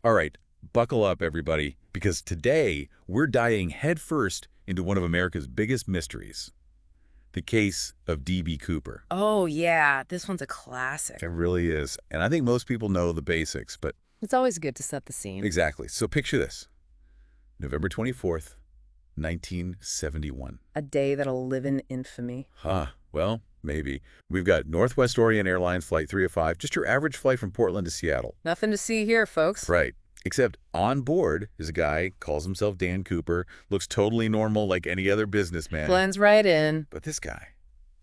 All right, buckle up, everybody, because today we're diving headfirst into one of America's biggest mysteries, the case of D.B. Cooper. Oh, yeah, this one's a classic. It really is. And I think most people know the basics, but It's always good to set the scene. exactly. So picture this. November 24th, 1971. A day that'll live in infamy. Well, maybe. We've got Northwest Orient Airlines Flight 305, just your average flight from Portland to Seattle. Nothing to see here, folks. Right. Except on board is a guy, calls himself Dan Cooper, looks totally normal like any other businessman. Blends right in. But this guy,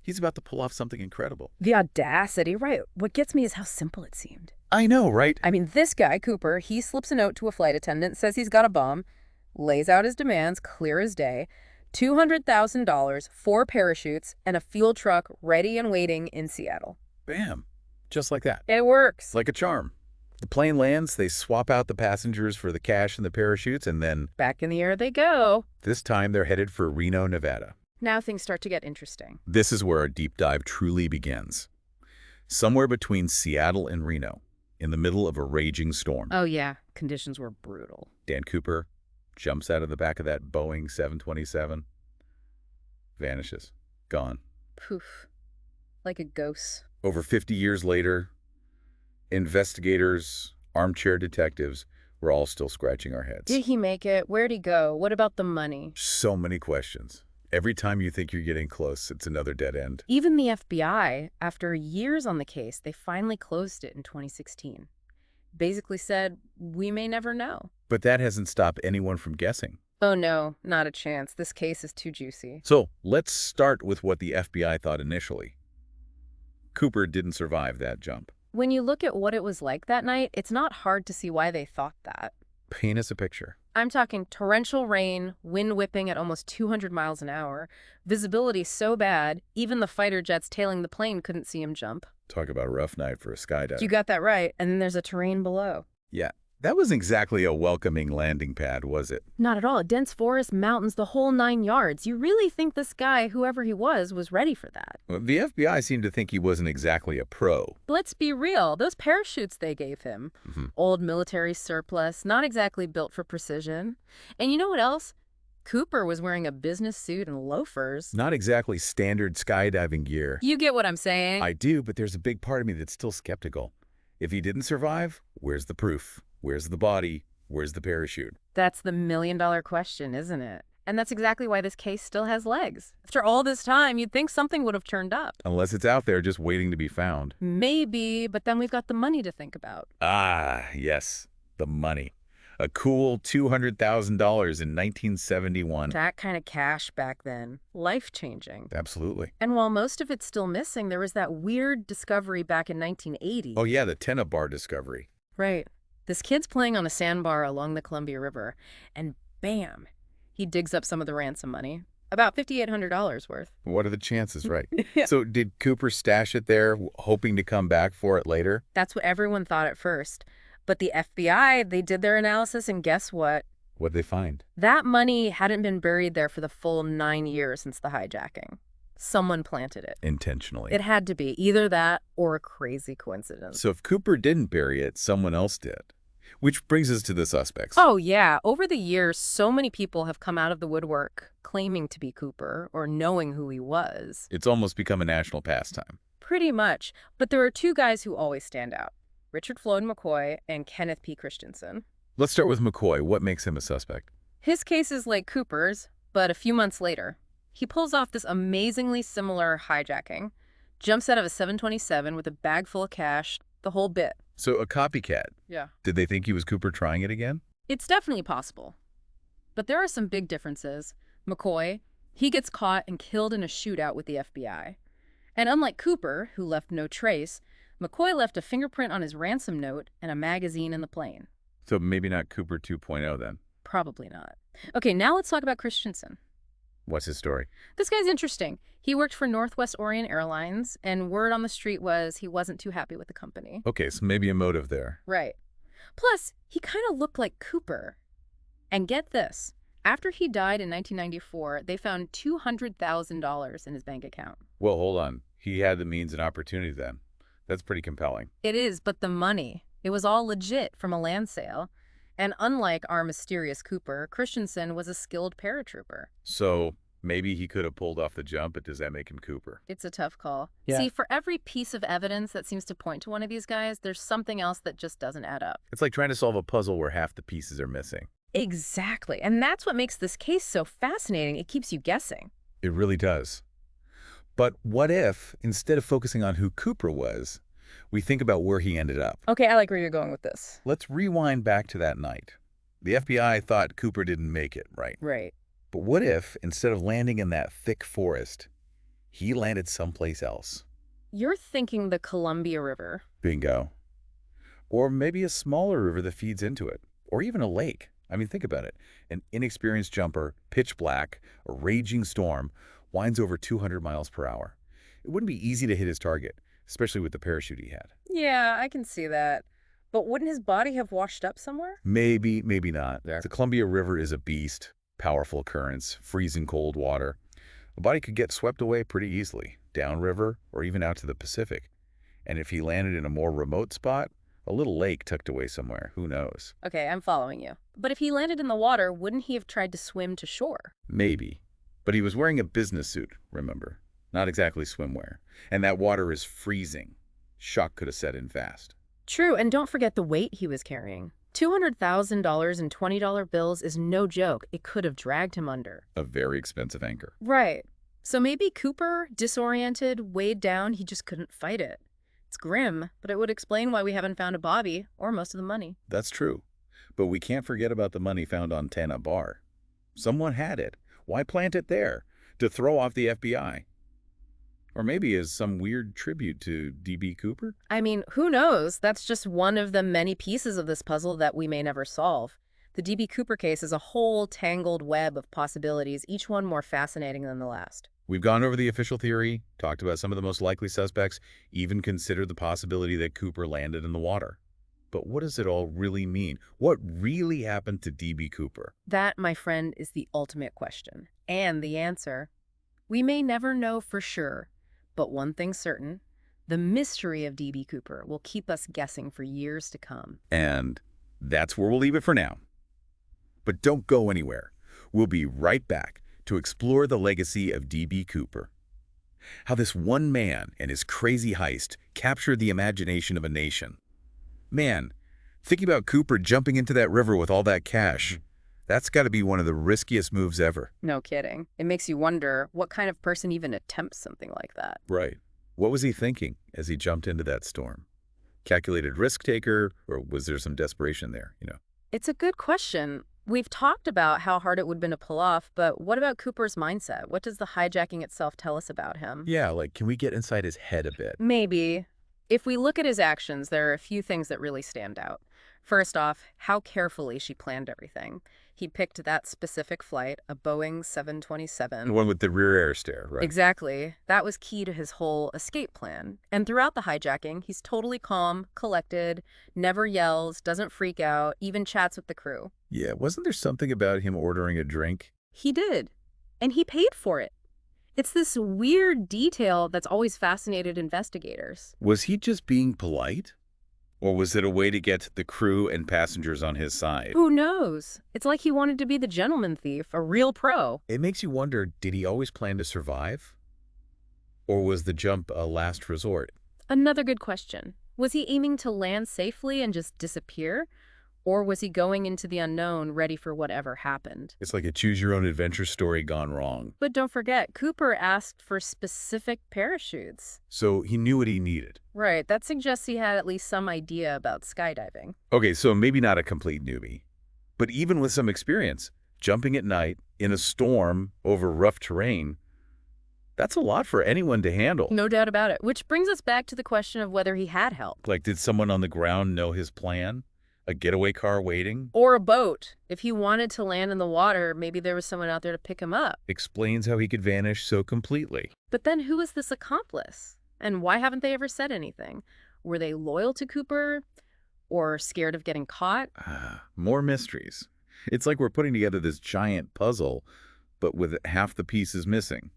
he's about to pull off something incredible. The audacity, right. What gets me is how simple it seemed. I know, right? I mean, this guy, Cooper, he slips a note to a flight attendant, says he's got a bomb, lays out his demands, clear as day, $200,000, 4 parachutes, and a fuel truck ready and waiting in Seattle. Bam. Just like that. It works. Like a charm. The plane lands, they swap out the passengers for the cash and the parachutes, and then Back in the air they go. this time they're headed for Reno, Nevada. Now things start to get interesting. This is where our deep dive truly begins. Somewhere between Seattle and Reno, in the middle of a raging storm, Oh, yeah. Conditions were brutal. Dan Cooper jumps out of the back of that Boeing 727, vanishes, gone. Poof. Like a ghost. Over 50 years later, investigators, armchair detectives, we're all still scratching our heads. Did he make it? Where'd he go? What about the money? So many questions. Every time you think you're getting close, it's another dead end. Even the FBI, after years on the case, they finally closed it in 2016. Basically said, we may never know. But that hasn't stopped anyone from guessing. Oh no, not a chance. This case is too juicy. So let's start with what the FBI thought initially. Cooper didn't survive that jump. When you look at what it was like that night, it's not hard to see why they thought that. Paint us a picture. I'm talking torrential rain, wind whipping at almost 200 miles an hour, visibility so bad, even the fighter jets tailing the plane couldn't see him jump. Talk about a rough night for a skydiver. You got that right, and then there's a terrain below. Yeah, that wasn't exactly a welcoming landing pad, was it? Not at all. Dense forest, mountains, the whole 9 yards. You really think this guy, whoever he was ready for that? Well, the FBI seemed to think he wasn't exactly a pro. Let's be real. Those parachutes they gave him, old military surplus, not exactly built for precision. And you know what else? Cooper was wearing a business suit and loafers. Not exactly standard skydiving gear. You get what I'm saying? I do, but there's a big part of me that's still skeptical. If he didn't survive, where's the proof? Where's the body? Where's the parachute? That's the million-dollar question, isn't it? And that's exactly why this case still has legs. After all this time, you'd think something would have turned up. Unless it's out there just waiting to be found. Maybe, but then we've got the money to think about. Ah, yes, the money. A cool $200,000 in 1971. That kind of cash back then. Life-changing. Absolutely. And while most of it's still missing, there was that weird discovery back in 1980. Oh yeah, the tennis bar discovery. Right. This kid's playing on a sandbar along the Columbia River, and bam, he digs up some of the ransom money. About $5,800 worth. What are the chances, right? Yeah. So did Cooper stash it there, hoping to come back for it later? That's what everyone thought at first. But the FBI, they did their analysis, and guess what? What'd they find? That money hadn't been buried there for the full 9 years since the hijacking. Someone planted it. Intentionally. It had to be either that or a crazy coincidence. So if Cooper didn't bury it, someone else did. Which brings us to the suspects. Oh, yeah. Over the years, so many people have come out of the woodwork claiming to be Cooper or knowing who he was. It's almost become a national pastime. Pretty much. But there are 2 guys who always stand out. Richard Floyd McCoy and Kenneth P. Christensen. Let's start with McCoy. What makes him a suspect? His case is like Cooper's, but a few months later. He pulls off this amazingly similar hijacking, jumps out of a 727 with a bag full of cash, the whole bit. So a copycat. Yeah. Did they think he was Cooper trying it again? It's definitely possible. But there are some big differences. McCoy, he gets caught and killed in a shootout with the FBI. And unlike Cooper, who left no trace, McCoy left a fingerprint on his ransom note and a magazine in the plane. So maybe not Cooper 2.0 then. Probably not. Okay, now let's talk about Christensen. What's his story? This guy's interesting. He worked for Northwest Orient Airlines, and word on the street was he wasn't too happy with the company. Okay, so maybe a motive there. Right. Plus, he kind of looked like Cooper. And get this. After he died in 1994, they found $200,000 in his bank account. Well, hold on. He had the means and opportunity then. That's pretty compelling. It is, but the money. It was all legit from a land sale. And unlike our mysterious Cooper, Christensen was a skilled paratrooper. So maybe he could have pulled off the jump, but does that make him Cooper? It's a tough call. Yeah. See, for every piece of evidence that seems to point to one of these guys, there's something else that just doesn't add up. It's like trying to solve a puzzle where half the pieces are missing. Exactly. And that's what makes this case so fascinating. It keeps you guessing. It really does. But what if, instead of focusing on who Cooper was, we think about where he ended up? Okay, I like where you're going with this. Let's rewind back to that night. The FBI thought Cooper didn't make it, right? Right. But what if, instead of landing in that thick forest, he landed someplace else? You're thinking the Columbia River. Bingo. Or maybe a smaller river that feeds into it. Or even a lake. I mean, think about it. An inexperienced jumper, pitch black, a raging storm, winds over 200 miles per hour. It wouldn't be easy to hit his target, especially with the parachute he had. Yeah, I can see that. But wouldn't his body have washed up somewhere? Maybe, maybe not. The Columbia River is a beast. Powerful currents, freezing cold water. A body could get swept away pretty easily, downriver or even out to the Pacific. And if he landed in a more remote spot, a little lake tucked away somewhere, who knows? Okay, I'm following you. But if he landed in the water, wouldn't he have tried to swim to shore? Maybe. But he was wearing a business suit, remember? Not exactly swimwear. And that water is freezing. Shock could have set in fast. True, and don't forget the weight he was carrying. $200,000 in $20 bills is no joke. It could have dragged him under. A very expensive anchor. Right. So maybe Cooper, disoriented, weighed down, he just couldn't fight it. It's grim, but it would explain why we haven't found a bobby or most of the money. That's true. But we can't forget about the money found on Tana Bar. Someone had it. Why plant it there? To throw off the FBI? Or maybe as some weird tribute to D.B. Cooper? I mean, who knows? That's just one of the many pieces of this puzzle that we may never solve. The D.B. Cooper case is a whole tangled web of possibilities, each one more fascinating than the last. We've gone over the official theory, talked about some of the most likely suspects, even considered the possibility that Cooper landed in the water. But what does it all really mean? What really happened to D.B. Cooper? That, my friend, is the ultimate question. And the answer, we may never know for sure. But one thing's certain, the mystery of D.B. Cooper will keep us guessing for years to come. And that's where we'll leave it for now. But don't go anywhere. We'll be right back to explore the legacy of D.B. Cooper. How this one man and his crazy heist captured the imagination of a nation. Man, thinking about Cooper jumping into that river with all that cash, that's got to be one of the riskiest moves ever. No kidding. It makes you wonder what kind of person even attempts something like that. Right. What was he thinking as he jumped into that storm? Calculated risk taker, or was there some desperation there, It's a good question. We've talked about how hard it would have been to pull off, but what about Cooper's mindset? What does the hijacking itself tell us about him? Yeah, like, can we get inside his head a bit? Maybe. If we look at his actions, there are a few things that really stand out. First off, how carefully she planned everything. He picked that specific flight, a Boeing 727. The one with the rear air stare, right? Exactly. That was key to his whole escape plan. And throughout the hijacking, he's totally calm, collected, never yells, doesn't freak out, even chats with the crew. Yeah, wasn't there something about him ordering a drink? He did. And he paid for it. It's this weird detail that's always fascinated investigators. Was he just being polite? Or was it a way to get the crew and passengers on his side? Who knows? It's like he wanted to be the gentleman thief, a real pro. It makes you wonder, did he always plan to survive? Or was the jump a last resort? Another good question. Was he aiming to land safely and just disappear? Or was he going into the unknown, ready for whatever happened? It's like a choose-your-own-adventure story gone wrong. But don't forget, Cooper asked for specific parachutes. So he knew what he needed. Right, that suggests he had at least some idea about skydiving. Okay, so maybe not a complete newbie. But even with some experience, jumping at night, in a storm, over rough terrain, that's a lot for anyone to handle. No doubt about it. Which brings us back to the question of whether he had help. Like, did someone on the ground know his plan? A getaway car waiting? Or a boat. If he wanted to land in the water, maybe there was someone out there to pick him up. Explains how he could vanish so completely. But then who is this accomplice? And why haven't they ever said anything? Were they loyal to Cooper? Or scared of getting caught? More mysteries. It's like we're putting together this giant puzzle, but with half the pieces missing.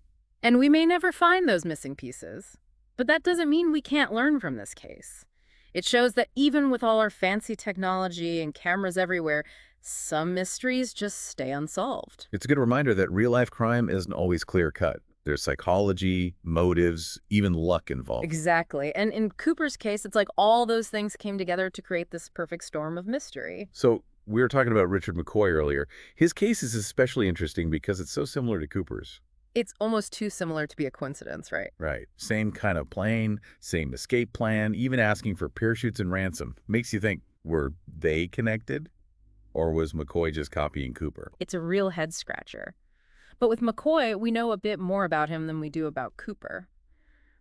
And we may never find those missing pieces. But that doesn't mean we can't learn from this case. It shows that even with all our fancy technology and cameras everywhere, some mysteries just stay unsolved. It's a good reminder that real-life crime isn't always clear-cut. There's psychology, motives, even luck involved. Exactly. And in Cooper's case, it's like all those things came together to create this perfect storm of mystery. So we were talking about Richard McCoy earlier. His case is especially interesting because it's so similar to Cooper's. It's almost too similar to be a coincidence, right? Right. Same kind of plane, same escape plan, even asking for parachutes and ransom. Makes you think, were they connected? Or was McCoy just copying Cooper? It's a real head scratcher. But with McCoy, we know a bit more about him than we do about Cooper.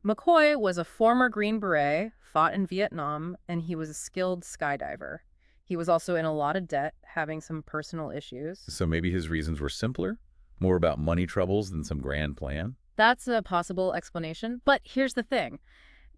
McCoy was a former Green Beret, fought in Vietnam, and he was a skilled skydiver. He was also in a lot of debt, having some personal issues. So maybe his reasons were simpler? More about money troubles than some grand plan? That's a possible explanation. But here's the thing.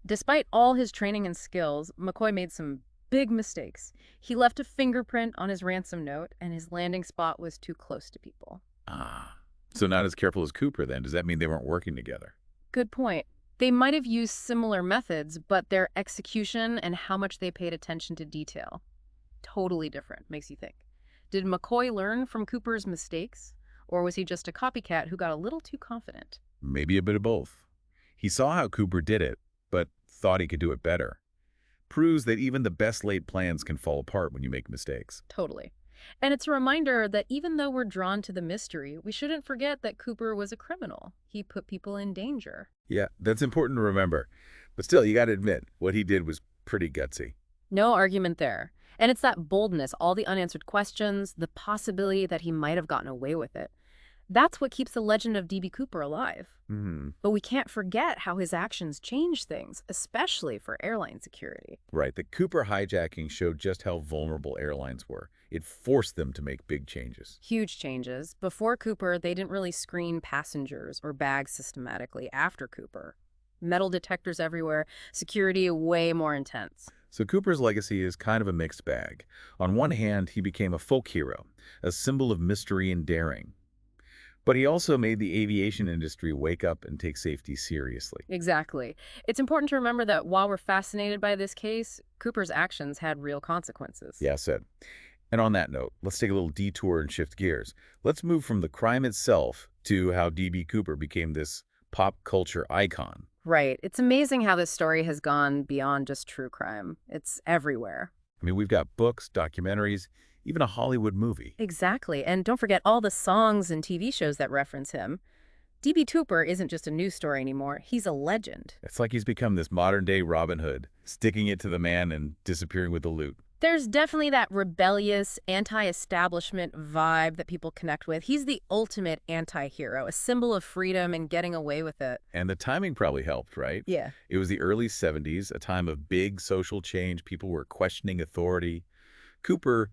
Despite all his training and skills, McCoy made some big mistakes. He left a fingerprint on his ransom note, and his landing spot was too close to people. Ah. So not as careful as Cooper then. Does that mean they weren't working together? Good point. They might have used similar methods, but their execution and how much they paid attention to detail, totally different, makes you think. Did McCoy learn from Cooper's mistakes? Or was he just a copycat who got a little too confident? Maybe a bit of both. He saw how Cooper did it, but thought he could do it better. Proves that even the best laid plans can fall apart when you make mistakes. Totally. And it's a reminder that even though we're drawn to the mystery, we shouldn't forget that Cooper was a criminal. He put people in danger. Yeah, that's important to remember. But still, you got to admit, what he did was pretty gutsy. No argument there. And it's that boldness, all the unanswered questions, the possibility that he might have gotten away with it. That's what keeps the legend of D.B. Cooper alive. But we can't forget how his actions changed things, especially for airline security. Right, the Cooper hijacking showed just how vulnerable airlines were. It forced them to make big changes. Huge changes. Before Cooper, they didn't really screen passengers or bags systematically. After Cooper, metal detectors everywhere, security way more intense. So Cooper's legacy is kind of a mixed bag. On one hand, he became a folk hero, a symbol of mystery and daring. But he also made the aviation industry wake up and take safety seriously. Exactly. It's important to remember that while we're fascinated by this case, Cooper's actions had real consequences. Yeah, said. And on that note, let's take a little detour and shift gears. Let's move from the crime itself to how D.B. Cooper became this pop culture icon. Right. It's amazing how this story has gone beyond just true crime. It's everywhere. I mean, we've got books, documentaries, even a Hollywood movie. Exactly. And don't forget all the songs and TV shows that reference him. D.B. Cooper isn't just a news story anymore. He's a legend. It's like he's become this modern-day Robin Hood, sticking it to the man and disappearing with the loot. There's definitely that rebellious, anti-establishment vibe that people connect with. He's the ultimate anti-hero, a symbol of freedom and getting away with it. And the timing probably helped, right? Yeah. It was the early 70s, a time of big social change. People were questioning authority. Cooper,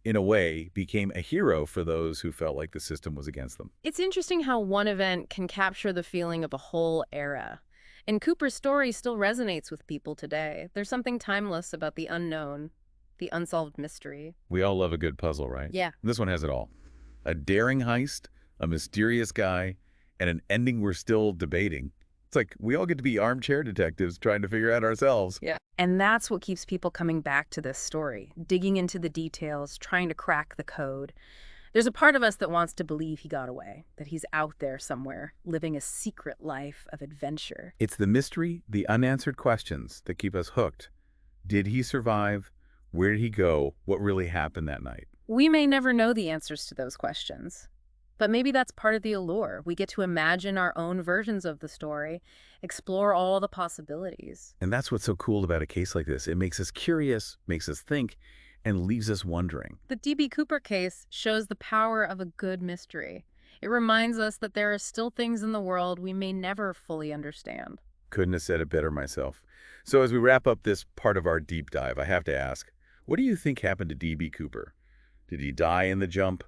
in a way, became a hero for those who felt like the system was against them. It's interesting how one event can capture the feeling of a whole era. And Cooper's story still resonates with people today. There's something timeless about the unknown, the unsolved mystery. We all love a good puzzle, right? Yeah. This one has it all. A daring heist, a mysterious guy, and an ending we're still debating. It's like we all get to be armchair detectives trying to figure out ourselves. Yeah. And that's what keeps people coming back to this story, digging into the details, trying to crack the code. There's a part of us that wants to believe he got away, that he's out there somewhere, living a secret life of adventure. It's the mystery, the unanswered questions that keep us hooked. Did he survive? Where did he go? What really happened that night? We may never know the answers to those questions. But maybe that's part of the allure. We get to imagine our own versions of the story, explore all the possibilities. And that's what's so cool about a case like this. It makes us curious, makes us think, and leaves us wondering. The D.B. Cooper case shows the power of a good mystery. It reminds us that there are still things in the world we may never fully understand. Couldn't have said it better myself. So as we wrap up this part of our deep dive, I have to ask, what do you think happened to D.B. Cooper? Did he die in the jump?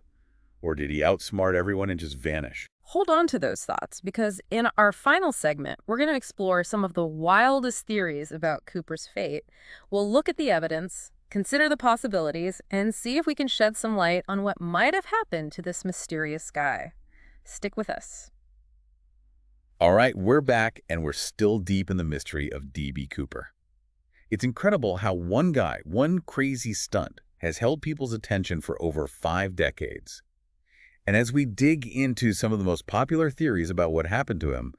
Or did he outsmart everyone and just vanish? Hold on to those thoughts, because in our final segment, we're going to explore some of the wildest theories about Cooper's fate. We'll look at the evidence, consider the possibilities, and see if we can shed some light on what might have happened to this mysterious guy. Stick with us. All right, we're back, and we're still deep in the mystery of D.B. Cooper. It's incredible how one guy, one crazy stunt, has held people's attention for over 5 decades. And as we dig into some of the most popular theories about what happened to him,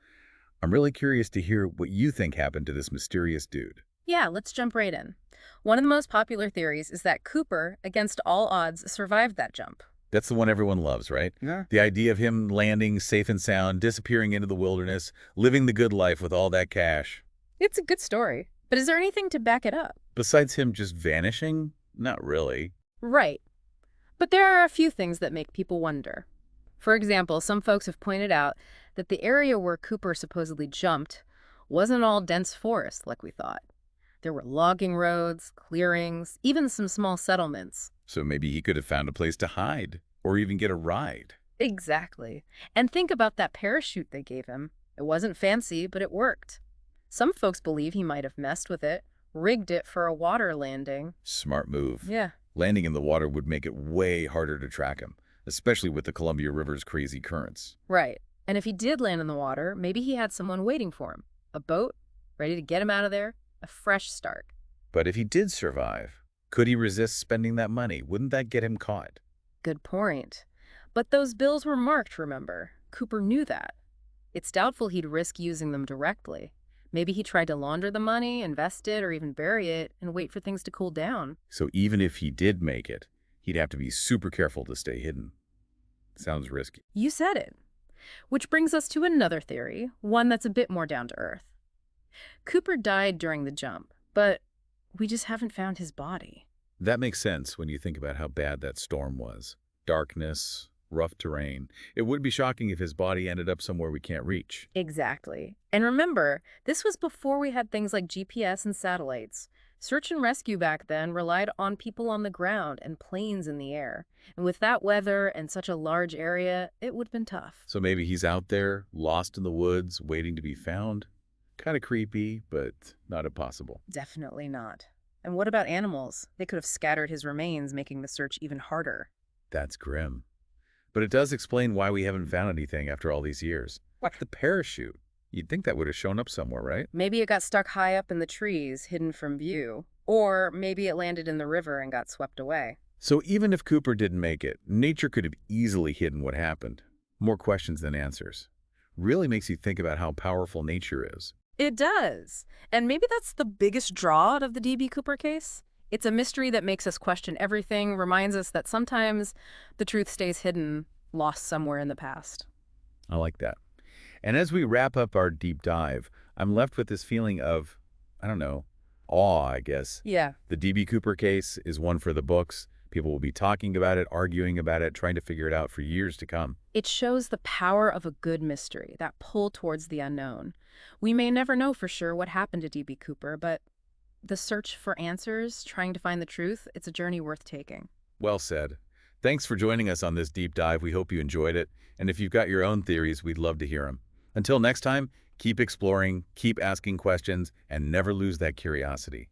I'm really curious to hear what you think happened to this mysterious dude. Yeah, let's jump right in. One of the most popular theories is that Cooper, against all odds, survived that jump. That's the one everyone loves, right? Yeah. The idea of him landing safe and sound, disappearing into the wilderness, living the good life with all that cash. It's a good story, but is there anything to back it up? Besides him just vanishing? Not really. Right. But there are a few things that make people wonder. For example, some folks have pointed out that the area where Cooper supposedly jumped wasn't all dense forest like we thought. There were logging roads, clearings, even some small settlements. So maybe he could have found a place to hide, or even get a ride. Exactly. And think about that parachute they gave him. It wasn't fancy, but it worked. Some folks believe he might have messed with it, rigged it for a water landing. Smart move. Yeah. Landing in the water would make it way harder to track him, especially with the Columbia River's crazy currents. Right. And if he did land in the water, maybe he had someone waiting for him. A boat, ready to get him out of there. A fresh start. But if he did survive, could he resist spending that money? Wouldn't that get him caught? Good point. But those bills were marked, remember? Cooper knew that. It's doubtful he'd risk using them directly. Maybe he tried to launder the money, invest it, or even bury it, and wait for things to cool down. So even if he did make it, he'd have to be super careful to stay hidden. Sounds risky. You said it. Which brings us to another theory, one that's a bit more down to earth. Cooper died during the jump, but we just haven't found his body. That makes sense when you think about how bad that storm was. Darkness, rough terrain. It would be shocking if his body ended up somewhere we can't reach. Exactly. And remember, this was before we had things like GPS and satellites. Search and rescue back then relied on people on the ground and planes in the air. And with that weather and such a large area, it would have been tough. So maybe he's out there, lost in the woods, waiting to be found. Kind of creepy, but not impossible. Definitely not. And what about animals? They could have scattered his remains, making the search even harder. That's grim. But it does explain why we haven't found anything after all these years. Like the parachute. You'd think that would have shown up somewhere, right? Maybe it got stuck high up in the trees, hidden from view. Or maybe it landed in the river and got swept away. So even if Cooper didn't make it, nature could have easily hidden what happened. More questions than answers. Really makes you think about how powerful nature is. It does. And maybe that's the biggest draw out of the D.B. Cooper case. It's a mystery that makes us question everything, reminds us that sometimes the truth stays hidden, lost somewhere in the past. I like that. And as we wrap up our deep dive, I'm left with this feeling of, I don't know, awe, I guess. Yeah. The D.B. Cooper case is one for the books. People will be talking about it, arguing about it, trying to figure it out for years to come. It shows the power of a good mystery, that pull towards the unknown. We may never know for sure what happened to D.B. Cooper, but the search for answers, trying to find the truth, it's a journey worth taking. Well said. Thanks for joining us on this deep dive. We hope you enjoyed it. And if you've got your own theories, we'd love to hear them. Until next time, keep exploring, keep asking questions, and never lose that curiosity.